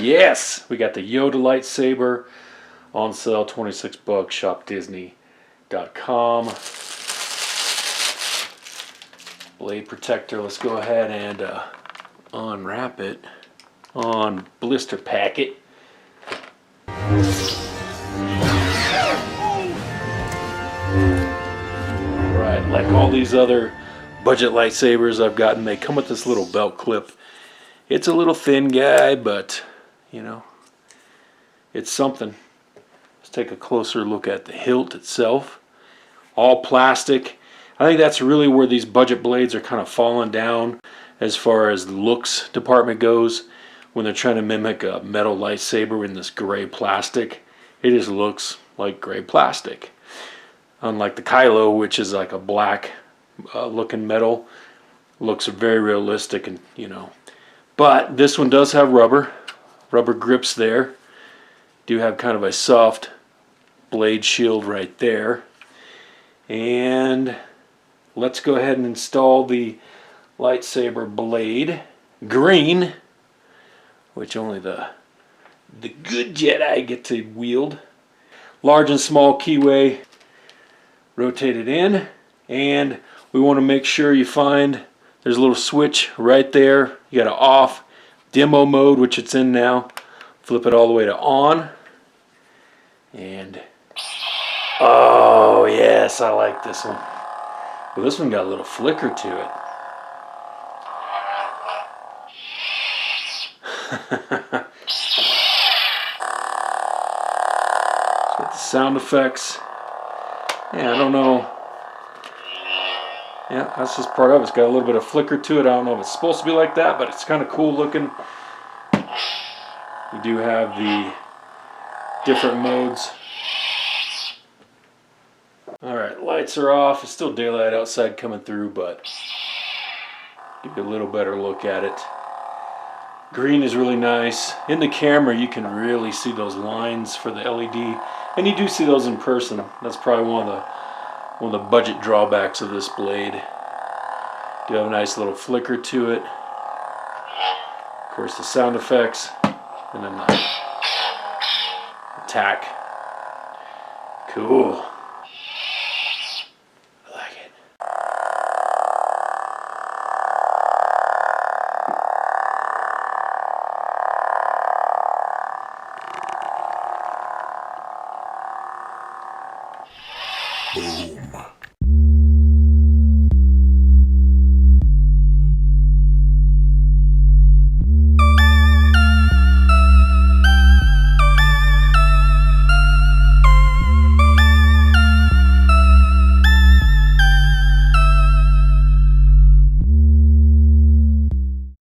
Yes, we got the Yoda Lightsaber on sale, 26 bucks, ShopDisney.com. Blade protector. Let's go ahead and unwrap it on blister packet. Right, like all these other budget lightsabers I've gotten, they come with this little belt clip. It's a little thin guy, but you know, it's something. Let's take a closer look at the hilt itself. All plastic. I think that's really where these budget blades are kind of falling down as far as the looks department goes. When they're trying to mimic a metal lightsaber in this gray plastic, it just looks like gray plastic. Unlike the Kylo, which is like a black looking metal, looks very realistic, and you know. But this one does have rubber grips there. Do have kind of a soft blade shield right there. And let's go ahead and install the lightsaber blade. Green, which only the good Jedi get to wield. Large and small keyway. Rotate it in, and we want to make sure you find there's a little switch right there. You got to off demo mode, which it's in now. Flip it all the way to on, and oh yes, I like this one. Well, this one got a little flicker to it. Got the sound effects. Yeah, I don't know. Yeah, that's just part of it. It's got a little bit of flicker to it. I don't know if it's supposed to be like that, but it's kind of cool looking. We do have the different modes. Alright, lights are off. It's still daylight outside coming through, but give you a little better look at it. Green is really nice. In the camera, you can really see those lines for the LED. And you do see those in person. That's probably one of the budget drawbacks of this blade. Do have a nice little flicker to it. Of course, the sound effects, and then the attack. Cool. I like it. Boom.